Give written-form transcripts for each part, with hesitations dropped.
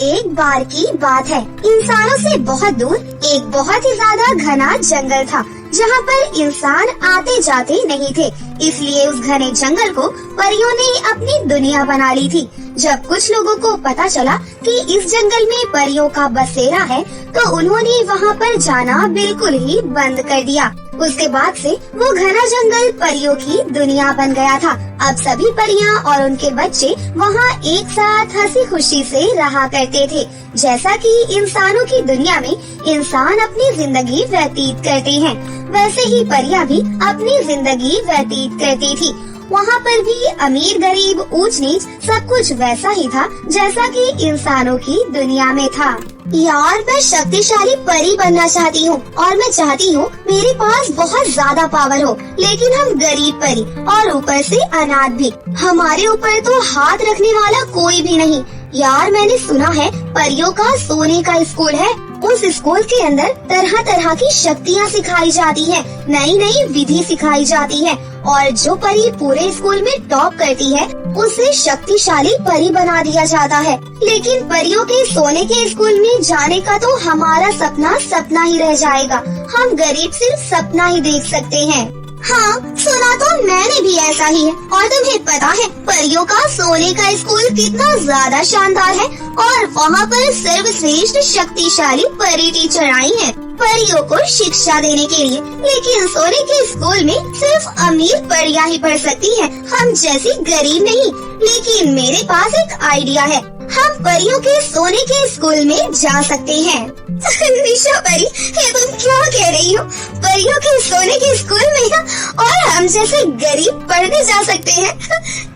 एक बार की बात है, इंसानों से बहुत दूर एक बहुत ही ज्यादा घना जंगल था, जहाँ पर इंसान आते जाते नहीं थे। इसलिए उस घने जंगल को परियों ने अपनी दुनिया बना ली थी। जब कुछ लोगों को पता चला कि इस जंगल में परियों का बसेरा है, तो उन्होंने वहाँ पर जाना बिल्कुल ही बंद कर दिया। उसके बाद से वो घना जंगल परियों की दुनिया बन गया था। अब सभी परियां और उनके बच्चे वहाँ एक साथ हंसी खुशी से रहा करते थे। जैसा कि इंसानों की दुनिया में इंसान अपनी जिंदगी व्यतीत करते हैं, वैसे ही परियां भी अपनी जिंदगी व्यतीत करती थी। वहाँ पर भी अमीर गरीब ऊंच नीच सब कुछ वैसा ही था जैसा कि इंसानों की दुनिया में था। यार, मैं शक्तिशाली परी बनना चाहती हूँ और मैं चाहती हूँ मेरे पास बहुत ज्यादा पावर हो, लेकिन हम गरीब परी और ऊपर से अनाथ भी। हमारे ऊपर तो हाथ रखने वाला कोई भी नहीं। यार, मैंने सुना है परियों का सोने का स्कूल है। उस स्कूल के अंदर तरह तरह की शक्तियाँ सिखाई जाती हैं, नई नई विधि सिखाई जाती है, और जो परी पूरे स्कूल में टॉप करती है उसे शक्तिशाली परी बना दिया जाता है। लेकिन परियों के सोने के स्कूल में जाने का तो हमारा सपना सपना ही रह जाएगा। हम गरीब सिर्फ सपना ही देख सकते हैं। हाँ, सुना तो मैंने भी ऐसा ही है। और तुम्हें पता है परियों का सोने का स्कूल कितना ज्यादा शानदार है, और वहाँ पर सर्वश्रेष्ठ शक्तिशाली परी टीचर आई हैं परियों को शिक्षा देने के लिए। लेकिन सोने के स्कूल में सिर्फ अमीर परियां ही पढ़ सकती हैं, हम जैसी गरीब नहीं। लेकिन मेरे पास एक आइडिया है, हम परियों के सोने के स्कूल में जा सकते हैं। निशा परी, ये तुम क्या कह रही हो? परियों के सोने के स्कूल में ना, और हम जैसे गरीब पढ़ने जा सकते हैं?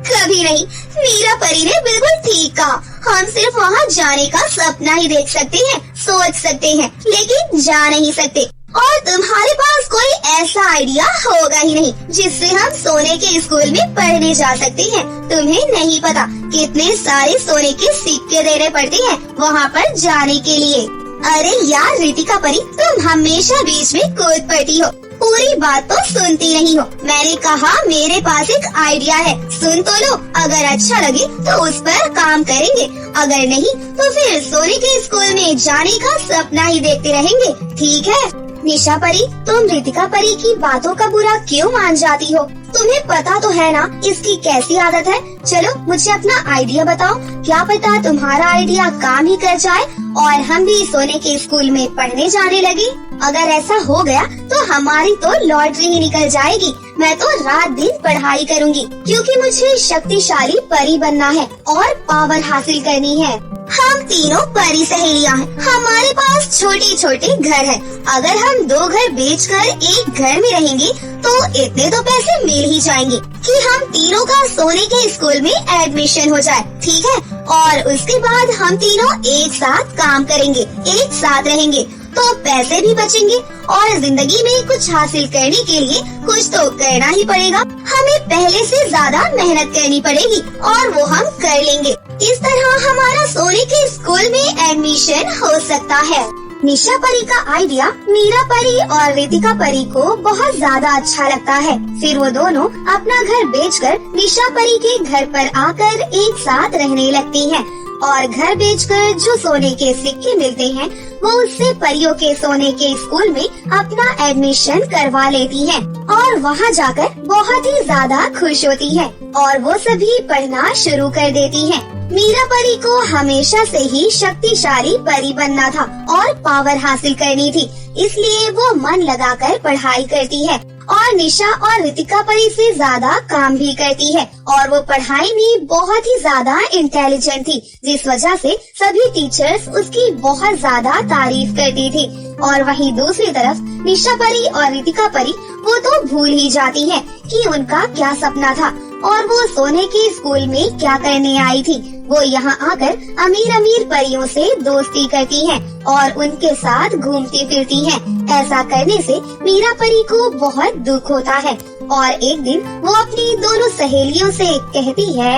कभी नहीं। मीरा परी ने बिल्कुल ठीक कहा, हम सिर्फ वहाँ जाने का सपना ही देख सकते हैं, सोच सकते हैं, लेकिन जा नहीं सकते। और तुम्हारे पास कोई ऐसा आइडिया होगा ही नहीं जिससे हम सोने के स्कूल में पढ़ने जा सकते हैं। तुम्हें नहीं पता कितने सारे सोने के सिक्के देने पड़ते हैं वहाँ पर जाने के लिए। अरे यार रितिका परी, तुम हमेशा बीच में कूद पड़ती हो, पूरी बात तो सुनती नहीं हो। मैंने कहा मेरे पास एक आइडिया है, सुन तो लो। अगर अच्छा लगे तो उस पर काम करेंगे, अगर नहीं तो फिर सोने के स्कूल में जाने का सपना ही देखते रहेंगे। ठीक है? निशा परी, तुम रितिका परी की बातों का बुरा क्यों मान जाती हो? तुम्हें पता तो है ना इसकी कैसी आदत है। चलो मुझे अपना आइडिया बताओ, क्या पता तुम्हारा आइडिया काम ही कर जाए और हम भी सोने के स्कूल में पढ़ने जाने लगे। अगर ऐसा हो गया तो हमारी तो लॉटरी ही निकल जाएगी। मैं तो रात दिन पढ़ाई करूँगी, क्योंकि मुझे शक्तिशाली परी बनना है और पावर हासिल करनी है। हम तीनों परी सहेलियां हैं, हमारे पास छोटे छोटे घर हैं। अगर हम 2 घर बेचकर एक घर में रहेंगे तो इतने तो पैसे मिल ही जाएंगे कि हम तीनों का सोने के स्कूल में एडमिशन हो जाए। ठीक है? और उसके बाद हम तीनों एक साथ काम करेंगे, एक साथ रहेंगे, तो पैसे भी बचेंगे और जिंदगी में कुछ हासिल करने के लिए कुछ तो करना ही पड़ेगा। हमें पहले से ज्यादा मेहनत करनी पड़ेगी और वो हम कर लेंगे। इस तरह हमारा सोने के स्कूल में एडमिशन हो सकता है। निशा परी का आइडिया मीरा परी और रितिका परी को बहुत ज्यादा अच्छा लगता है। फिर वो दोनों अपना घर बेचकर निशा परी के घर पर आकर एक साथ रहने लगती हैं। और घर बेचकर जो सोने के सिक्के मिलते हैं वो उससे परियों के सोने के स्कूल में अपना एडमिशन करवा लेती हैं और वहाँ जाकर बहुत ही ज्यादा खुश होती है और वो सभी पढ़ना शुरू कर देती हैं। मीरा परी को हमेशा से ही शक्तिशाली परी बनना था और पावर हासिल करनी थी, इसलिए वो मन लगाकर पढ़ाई करती है और निशा और रितिका परी से ज्यादा काम भी करती है। और वो पढ़ाई में बहुत ही ज्यादा इंटेलिजेंट थी, जिस वजह से सभी टीचर्स उसकी बहुत ज्यादा तारीफ करती थी। और वहीं दूसरी तरफ निशा परी और रितिका परी वो तो भूल ही जाती है कि उनका क्या सपना था और वो सोने के स्कूल में क्या करने आई थी। वो यहाँ आकर अमीर अमीर परियों से दोस्ती करती हैं और उनके साथ घूमती फिरती हैं। ऐसा करने से मीरा परी को बहुत दुख होता है और एक दिन वो अपनी दोनों सहेलियों से कहती है,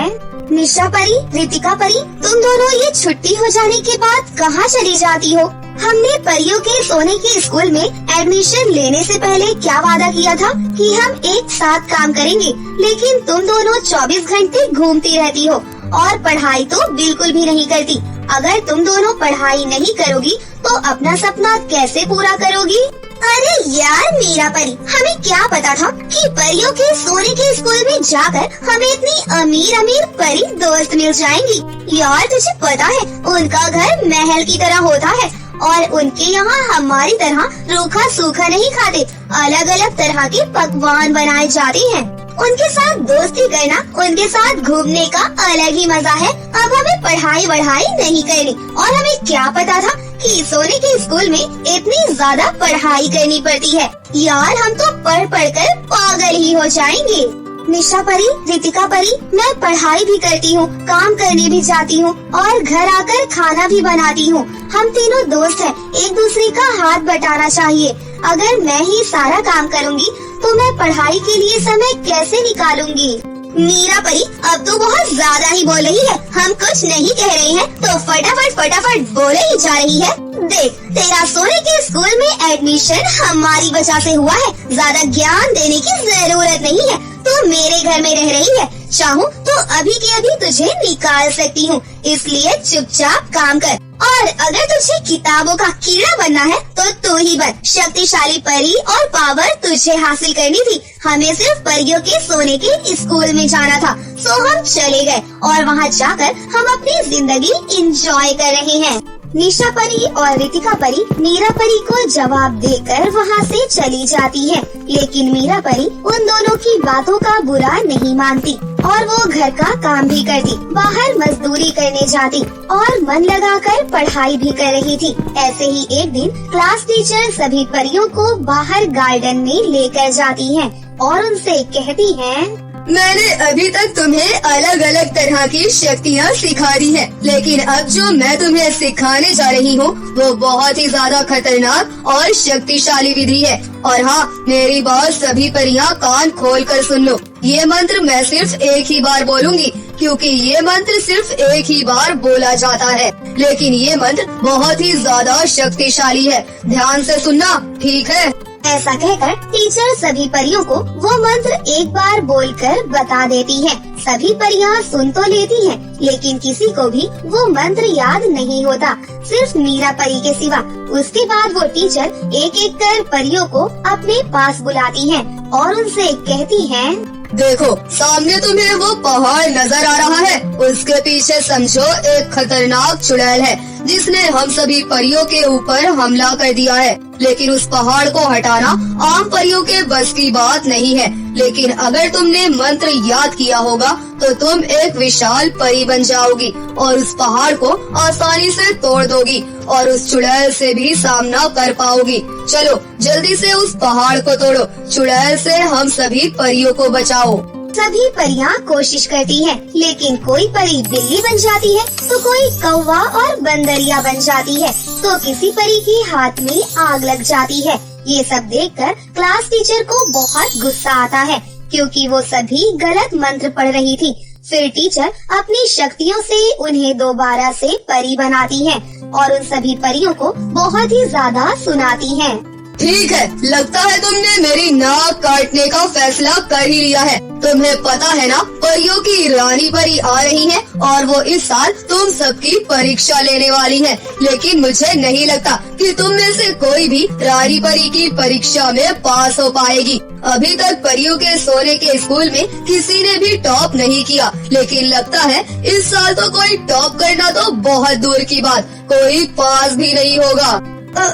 निशा परी, रितिका परी, तुम दोनों ये छुट्टी हो जाने के बाद कहाँ चली जाती हो? हमने परियों के सोने के स्कूल में एडमिशन लेने से पहले क्या वादा किया था कि हम एक साथ काम करेंगे, लेकिन तुम दोनों 24 घंटे घूमती रहती हो और पढ़ाई तो बिल्कुल भी नहीं करती। अगर तुम दोनों पढ़ाई नहीं करोगी तो अपना सपना कैसे पूरा करोगी? अरे यार मीरा परी, हमें क्या पता था कि परियों के सोने के स्कूल में जाकर हमें इतनी अमीर परी दोस्त मिल जाएंगी। यार तुझे पता है उनका घर महल की तरह होता है और उनके यहाँ हमारी तरह रूखा सूखा नहीं खाते, अलग अलग तरह के पकवान बनाए जाते हैं। उनके साथ दोस्ती करना, उनके साथ घूमने का अलग ही मजा है। अब हमें पढ़ाई नहीं करनी। और हमें क्या पता था कि सोने के स्कूल में इतनी ज्यादा पढ़ाई करनी पड़ती है। यार हम तो पढ़ कर पागल ही हो जाएंगे। निशा परी, रितिका परी, मैं पढ़ाई भी करती हूँ, काम करने भी जाती हूँ और घर आकर खाना भी बनाती हूँ। हम तीनों दोस्त हैं, एक दूसरे का हाथ बटाना चाहिए। अगर मैं ही सारा काम करूँगी तो मैं पढ़ाई के लिए समय कैसे निकालूंगी? मीरा परी, अब तो बहुत ज्यादा ही बोल रही है। हम कुछ नहीं कह रहे हैं तो फटाफट बोले ही जा रही है। देख, तेरा सोने के स्कूल में एडमिशन हमारी वजह से हुआ है। ज्यादा ज्ञान देने की जरूरत नहीं है। तू मेरे घर में रह रही है, चाहूँ तो अभी के अभी तुझे निकाल सकती हूँ। इसलिए चुपचाप काम कर। और अगर तुझे किताबों का कीड़ा बनना है तो तू ही बन। शक्तिशाली परी और पावर तुझे हासिल करनी थी। हमें सिर्फ परियों के सोने के स्कूल में जाना था, सो हम चले गए और वहाँ जाकर हम अपनी जिंदगी एंजॉय कर रहे हैं। निशा परी और रितिका परी मीरा परी को जवाब देकर वहाँ से चली जाती है। लेकिन मीरा परी उन दोनों की बातों का बुरा नहीं मानती और वो घर का काम भी करती, बाहर मजदूरी करने जाती और मन लगाकर पढ़ाई भी कर रही थी। ऐसे ही एक दिन क्लास टीचर सभी परियों को बाहर गार्डन में लेकर जाती हैं और उनसे कहती हैं, मैंने अभी तक तुम्हें अलग अलग तरह की शक्तियाँ सिखा दी हैं, लेकिन अब जो मैं तुम्हें सिखाने जा रही हूँ वो बहुत ही ज्यादा खतरनाक और शक्तिशाली विधि है। और हाँ, मेरी बात सभी परियां कान खोल कर सुन लो। ये मंत्र मैं सिर्फ एक ही बार बोलूंगी, क्योंकि ये मंत्र सिर्फ एक ही बार बोला जाता है, लेकिन ये मंत्र बहुत ही ज्यादा शक्तिशाली है। ध्यान से सुनना, ठीक है? ऐसा कहकर टीचर सभी परियों को वो मंत्र एक बार बोलकर बता देती है। सभी परियां सुन तो लेती हैं, लेकिन किसी को भी वो मंत्र याद नहीं होता, सिर्फ मीरा परी के सिवा। उसके बाद वो टीचर एक एक कर परियों को अपने पास बुलाती हैं और उनसे कहती हैं, देखो, सामने तुम्हें वो पहाड़ नजर आ रहा है, उसके पीछे समझो एक खतरनाक चुड़ैल है जिसने हम सभी परियों के ऊपर हमला कर दिया है। लेकिन उस पहाड़ को हटाना आम परियों के बस की बात नहीं है। लेकिन अगर तुमने मंत्र याद किया होगा तो तुम एक विशाल परी बन जाओगी और उस पहाड़ को आसानी से तोड़ दोगी और उस चुड़ैल से भी सामना कर पाओगी। चलो जल्दी से उस पहाड़ को तोड़ो, चुड़ैल से हम सभी परियों को बचाओ। सभी परियां कोशिश करती हैं, लेकिन कोई परी बिल्ली बन जाती है तो कोई कौवा और बंदरिया बन जाती है तो किसी परी के हाथ में आग लग जाती है। ये सब देखकर क्लास टीचर को बहुत गुस्सा आता है, क्योंकि वो सभी गलत मंत्र पढ़ रही थी। फिर टीचर अपनी शक्तियों से उन्हें दोबारा से परी बनाती है और उन सभी परियों को बहुत ही ज्यादा सुनाती है। ठीक है, लगता है तुमने मेरी नाक काटने का फैसला कर ही लिया है। तुम्हें पता है ना, परियों की रानी परी आ रही है और वो इस साल तुम सबकी परीक्षा लेने वाली है। लेकिन मुझे नहीं लगता कि तुम में से कोई भी रानी परी की परीक्षा में पास हो पाएगी। अभी तक परियों के सोने के स्कूल में किसी ने भी टॉप नहीं किया, लेकिन लगता है इस साल तो कोई टॉप करना तो बहुत दूर की बात, कोई पास भी नहीं होगा।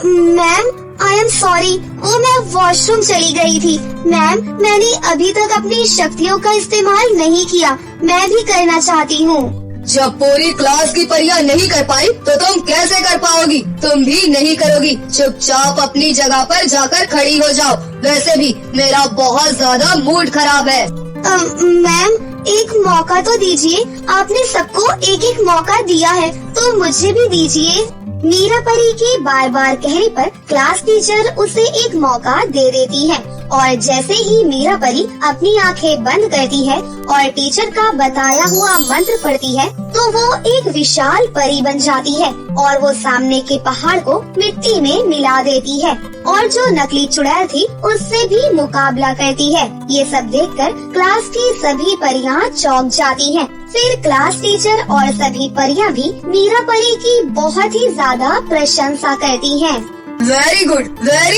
मैम, आई एम सॉरी, वो मैं वॉशरूम चली गई थी। मैम, मैंने अभी तक अपनी शक्तियों का इस्तेमाल नहीं किया, मैं भी करना चाहती हूँ। जब पूरी क्लास की परियां नहीं कर पाई तो तुम कैसे कर पाओगी? तुम भी नहीं करोगी। चुपचाप अपनी जगह पर जाकर खड़ी हो जाओ। वैसे भी मेरा बहुत ज्यादा मूड खराब है। मैम, एक मौका तो दीजिए। आपने सबको एक एक मौका दिया है तो मुझे भी दीजिए। मीरा परी के बार बार कहने पर क्लास टीचर उसे एक मौका दे देती है और जैसे ही मीरा परी अपनी आंखें बंद करती है और टीचर का बताया हुआ मंत्र पढ़ती है तो वो एक विशाल परी बन जाती है और वो सामने के पहाड़ को मिट्टी में मिला देती है और जो नकली चुड़ैल थी उससे भी मुकाबला करती है। ये सब देखकर क्लास की सभी परियां चौंक जाती हैं। फिर क्लास टीचर और सभी परियां भी मीरा परी की बहुत ही ज्यादा प्रशंसा करती हैं। वेरी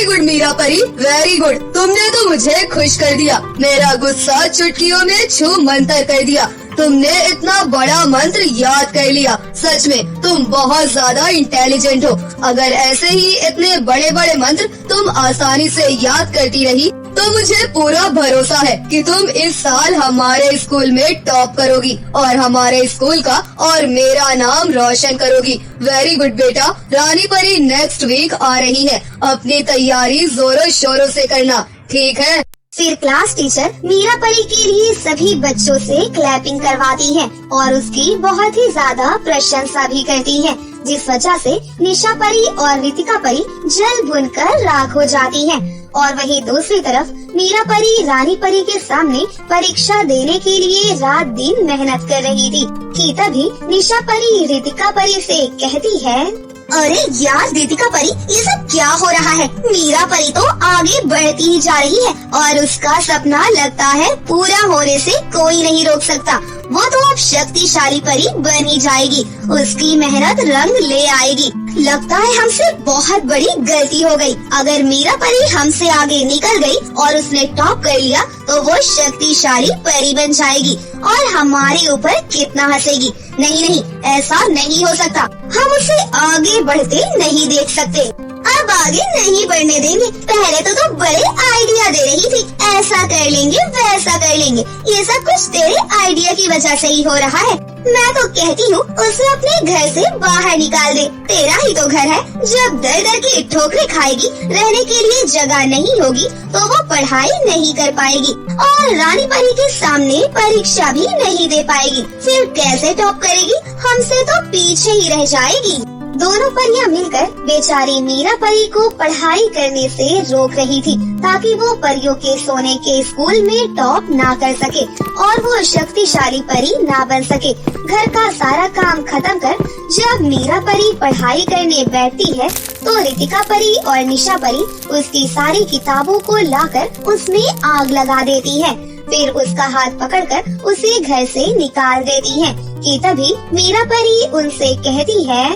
गुड मीरा परी, वेरी गुड। तुमने तो मुझे खुश कर दिया, मेरा गुस्सा चुटकियों में छू मंतर कर दिया। तुमने इतना बड़ा मंत्र याद कर लिया, सच में तुम बहुत ज्यादा इंटेलिजेंट हो। अगर ऐसे ही इतने बड़े बड़े मंत्र तुम आसानी से याद करती रही तो मुझे पूरा भरोसा है कि तुम इस साल हमारे स्कूल में टॉप करोगी और हमारे स्कूल का और मेरा नाम रोशन करोगी। वेरी गुड बेटा। रानी परी नेक्स्ट वीक आ रही है, अपनी तैयारी जोरों शोरों से करना, ठीक है? फिर क्लास टीचर मीरा परी के लिए सभी बच्चों से क्लैपिंग करवाती है और उसकी बहुत ही ज्यादा प्रशंसा भी करती है, जिस वजह से निशा परी और रितिका परी जल भुनकर राख हो जाती हैं। और वहीं दूसरी तरफ मीरा परी रानी परी के सामने परीक्षा देने के लिए रात दिन मेहनत कर रही थी कि तभी निशा परी रितिका परी से कहती है, अरे यार रितिका परी, ये सब क्या हो रहा है? मीरा परी तो आगे बढ़ती ही जा रही है और उसका सपना लगता है पूरा होने से कोई नहीं रोक सकता। वो तो अब शक्तिशाली परी बन ही जाएगी, उसकी मेहनत रंग ले आएगी। लगता है हमसे बहुत बड़ी गलती हो गई। अगर मीरा परी हमसे आगे निकल गई और उसने टॉप कर लिया तो वो शक्तिशाली परी बन जाएगी और हमारे ऊपर कितना हंसेगी। नहीं, ऐसा नहीं हो सकता। हम उसे आगे बढ़ते नहीं देख सकते। अब आगे नहीं बढ़ने देंगे। पहले तो बड़े आइडिया दे रही थी, ऐसा कर लेंगे वैसा कर लेंगे। ये सब कुछ तेरे आइडिया की वजह से ही हो रहा है। मैं तो कहती हूँ उसे अपने घर से बाहर निकाल दे। तेरा ही तो घर है। जब दर दर की ठोकरें खाएगी, रहने के लिए जगह नहीं होगी तो वो पढ़ाई नहीं कर पाएगी और रानी परी के सामने परीक्षा भी नहीं दे पाएगी। फिर कैसे टॉप करेगी? हमसे तो पीछे ही रह जाएगी। दोनों परियां मिलकर बेचारी मीरा परी को पढ़ाई करने से रोक रही थी ताकि वो परियों के सोने के स्कूल में टॉप ना कर सके और वो शक्तिशाली परी ना बन सके। घर का सारा काम खत्म कर जब मीरा परी पढ़ाई करने बैठती है तो रितिका परी और निशा परी उसकी सारी किताबों को लाकर उसमें आग लगा देती है। फिर उसका हाथ पकड़कर उसे घर से निकाल देती है कि तभी मीरा परी उनसे कहती है,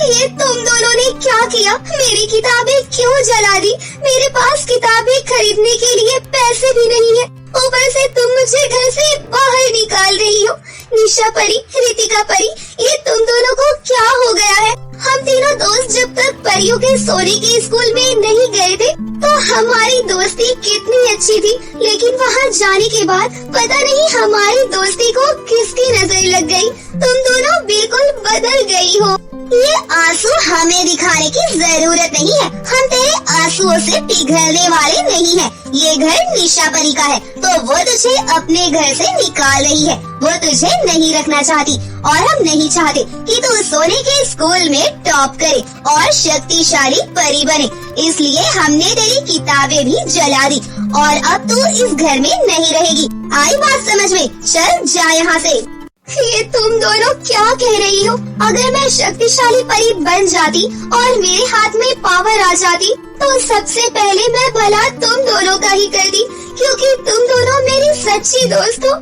ये तुम दोनों ने क्या किया? मेरी किताबें क्यों जला दी? मेरे पास किताबें खरीदने के लिए पैसे भी नहीं है। ऊपर से तुम मुझे घर से बाहर निकाल रही हो। निशा परी, रितिका परी, ये तुम दोनों को क्या हो गया है? हम तीनों दोस्त जब तक परियों के सोने के स्कूल में नहीं गए थे तो हमारी दोस्ती कितनी अच्छी थी, लेकिन वहाँ जाने के बाद पता नहीं हमारी दोस्ती को किसकी नजर लग गई। तुम दोनों बिल्कुल बदल गई हो। ये आंसू हमें दिखाने की जरूरत नहीं है। हम तेरे आंसुओं से पिघलने वाले नहीं हैं। ये घर निशा परी का है तो वो तुझे अपने घर से निकाल रही है। वो तुझे नहीं रखना चाहती और हम नहीं चाहते कि तू सोने के स्कूल में टॉप करे और शक्तिशाली परी बने। इसलिए हमने तेरी किताबें भी जला दी और अब तू इस घर में नहीं रहेगी। आई बात समझ में? चल जा यहाँ से। ये तुम दोनों क्या कह रही हो? अगर मैं शक्तिशाली परी बन जाती और मेरे हाथ में पावर आ जाती तो सबसे पहले मैं भला तुम दोनों का ही करती, क्योंकि तुम दोनों मेरी सच्ची दोस्त हो।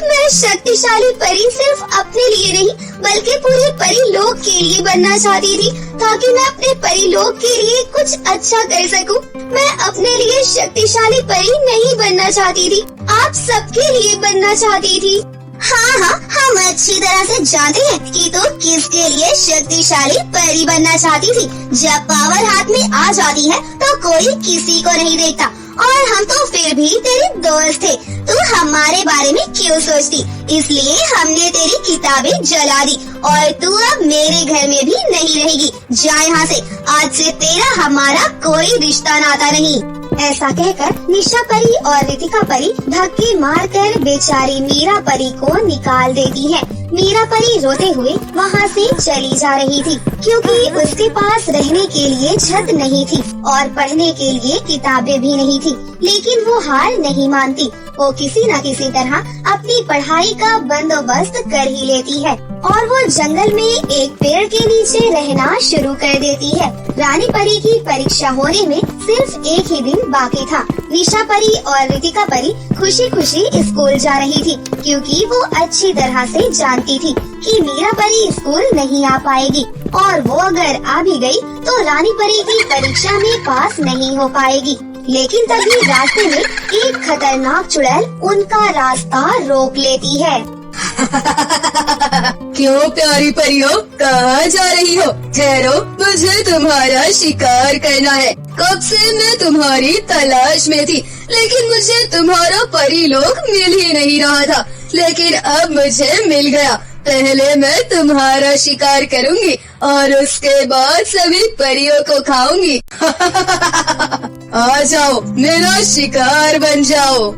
मैं शक्तिशाली परी सिर्फ अपने लिए नहीं बल्कि पूरे परी लोक के लिए बनना चाहती थी ताकि मैं अपने परी लोक के लिए कुछ अच्छा कर सकूं। मैं अपने लिए शक्तिशाली परी नहीं बनना चाहती थी, आप सबके लिए बनना चाहती थी। हाँ, हम अच्छी तरह से जानते हैं कि तू किसके लिए शक्तिशाली परी बनना चाहती थी। जब पावर हाथ में आ जाती है तो कोई किसी को नहीं देखता और हम तो फिर भी तेरे दोस्त थे। तू हमारे बारे में क्यों सोचती? इसलिए हमने तेरी किताबें जला दी और तू अब मेरे घर में भी नहीं रहेगी। जा यहाँ से। आज से तेरा हमारा कोई रिश्ता नाता नहीं। ऐसा कहकर निशा परी और रितिका परी धक्के मारकर बेचारी मीरा परी को निकाल देती है। मीरा परी रोते हुए वहाँ से चली जा रही थी क्योंकि उसके पास रहने के लिए छत नहीं थी और पढ़ने के लिए किताबें भी नहीं थी। लेकिन वो हार नहीं मानती। वो किसी न किसी तरह अपनी पढ़ाई का बंदोबस्त कर ही लेती है और वो जंगल में एक पेड़ के नीचे रहना शुरू कर देती है। रानी परी की परीक्षा होने में सिर्फ एक ही दिन बाकी था। निशा परी और रितिका परी खुशी खुशी स्कूल जा रही थी, क्योंकि वो अच्छी तरह से जानती थी कि मीरा परी स्कूल नहीं आ पाएगी और वो अगर आ भी गई तो रानी परी की परीक्षा में पास नहीं हो पाएगी। लेकिन तभी रास्ते में एक खतरनाक चुड़ैल उनका रास्ता रोक लेती है। क्यों प्यारी परियों, कहाँ जा रही हो? ठहरो, मुझे तुम्हारा शिकार करना है। कब से मैं तुम्हारी तलाश में थी, लेकिन मुझे तुम्हारा परी लोग मिल ही नहीं रहा था, लेकिन अब मुझे मिल गया। पहले मैं तुम्हारा शिकार करूंगी और उसके बाद सभी परियों को खाऊंगी। आ जाओ, मेरा शिकार बन जाओ।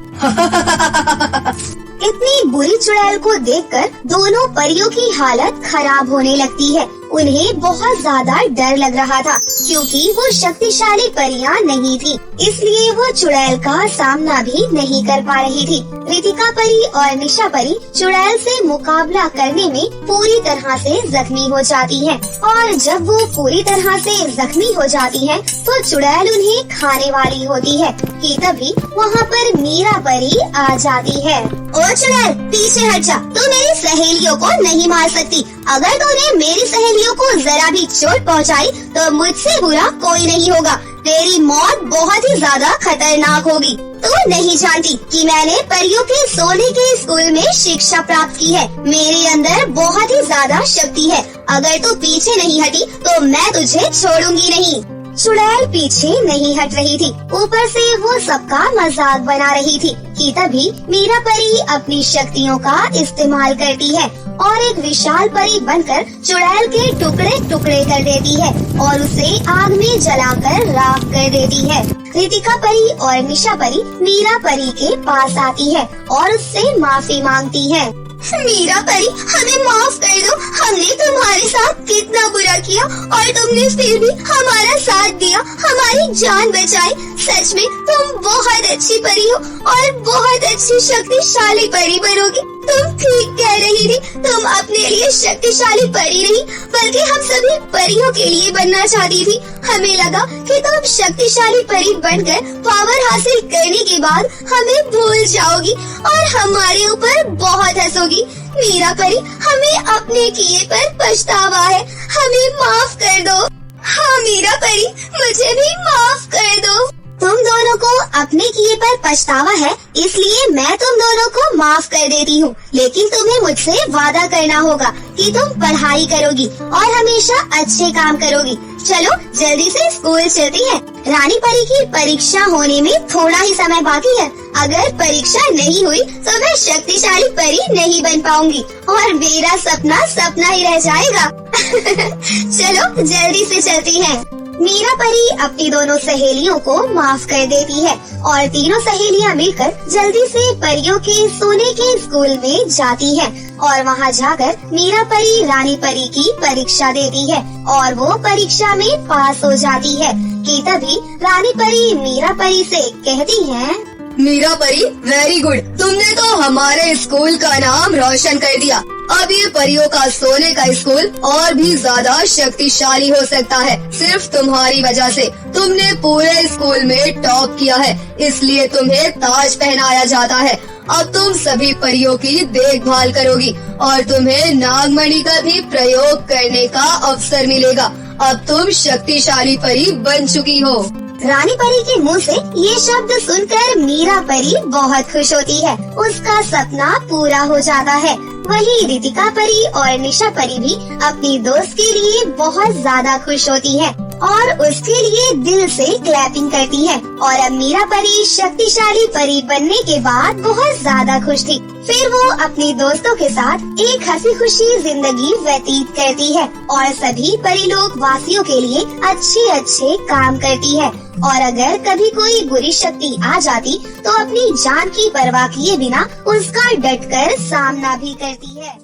इतनी बुरी चुड़ैल को देखकर दोनों परियों की हालत खराब होने लगती है। उन्हें बहुत ज्यादा डर लग रहा था, क्योंकि वो शक्तिशाली परियां नहीं थी, इसलिए वो चुड़ैल का सामना भी नहीं कर पा रही थी। रितिका परी और निशा परी चुड़ैल से मुकाबला करने में पूरी तरह से जख्मी हो जाती हैं, और जब वो पूरी तरह से जख्मी हो जाती हैं, तो चुड़ैल उन्हें खाने वाली होती है कि तभी वहाँ पर मीरा परी आ जाती है। ओ चुड़ैल, पीछे हट जा, तू मेरी सहेलियों को नहीं मार सकती। अगर तूने मेरी सहेलियों को जरा भी चोट पहुंचाई तो मुझसे बुरा कोई नहीं होगा। तेरी मौत बहुत ही ज्यादा खतरनाक होगी। तू नहीं जानती कि मैंने परियों के सोने के स्कूल में शिक्षा प्राप्त की है। मेरे अंदर बहुत ही ज्यादा शक्ति है। अगर तू पीछे नहीं हटी तो मैं तुझे छोड़ूंगी नहीं। चुड़ैल पीछे नहीं हट रही थी, ऊपर से वो सबका मजाक बना रही थी कि तभी मीरा परी अपनी शक्तियों का इस्तेमाल करती है और एक विशाल परी बनकर चुड़ैल के टुकड़े टुकड़े कर देती है और उसे आग में जलाकर राख कर देती है। रितिका परी और निशा परी मीरा परी के पास आती है और उससे माफी मांगती है। मीरा परी, हमें माफ कर दो। हमने तुम्हारे साथ कितना बुरा किया और तुमने फिर भी हमारा साथ दिया, हमारी जान बचाई। सच में तुम बहुत अच्छी परी हो और बहुत अच्छी शक्तिशाली परी बनोगी। तुम ठीक कह रही थी, तुम अपने लिए शक्तिशाली परी नहीं बल्कि हम सभी परियों के लिए बनना चाहती थी। हमें लगा कि तुम शक्तिशाली परी बनकर पावर हासिल करने के बाद हमें भूल जाओगी और हमारे ऊपर बहुत हंसोगी। मीरा परी, हमें अपने किए पर पछतावा है, हमें माफ कर दो। हाँ मीरा परी, मुझे भी माफ कर दो। तुम दोनों को अपने किए पर पछतावा है, इसलिए मैं तुम दोनों को माफ कर देती हूँ, लेकिन तुम्हें मुझसे वादा करना होगा कि तुम पढ़ाई करोगी और हमेशा अच्छे काम करोगी। चलो जल्दी से स्कूल चलती हैं। रानी परी की परीक्षा होने में थोड़ा ही समय बाकी है। अगर परीक्षा नहीं हुई तो मैं शक्तिशाली परी नहीं बन पाऊंगी और मेरा सपना सपना ही रह जाएगा। चलो जल्दी से चलती हैं। मीरा परी अपनी दोनों सहेलियों को माफ कर देती है और तीनों सहेलियां मिलकर जल्दी से परियों के सोने के स्कूल में जाती हैं और वहां जाकर मीरा परी रानी परी की परीक्षा देती है और वो परीक्षा में पास हो जाती है कि तभी रानी परी मीरा परी से कहती है, मीरा परी, वेरी गुड, तुमने तो हमारे स्कूल का नाम रोशन कर दिया। अब ये परियों का सोने का स्कूल और भी ज्यादा शक्तिशाली हो सकता है, सिर्फ तुम्हारी वजह से। तुमने पूरे स्कूल में टॉप किया है, इसलिए तुम्हें ताज पहनाया जाता है। अब तुम सभी परियों की देखभाल करोगी और तुम्हें नागमणि का भी प्रयोग करने का अवसर मिलेगा। अब तुम शक्तिशाली परी बन चुकी हो। रानी परी के मुंह से ये शब्द सुनकर मीरा परी बहुत खुश होती है, उसका सपना पूरा हो जाता है। वहीं रितिका परी और निशा परी भी अपनी दोस्त के लिए बहुत ज्यादा खुश होती है और उसके लिए दिल से क्लैपिंग करती है और अब मीरा परी शक्तिशाली परी बनने के बाद बहुत ज्यादा खुश थी। फिर वो अपने दोस्तों के साथ एक हंसी खुशी जिंदगी व्यतीत करती है और सभी परी लोग वासियों के लिए अच्छे अच्छे काम करती है और अगर कभी कोई बुरी शक्ति आ जाती तो अपनी जान की परवाह किए बिना उसका डटकर सामना भी करती है।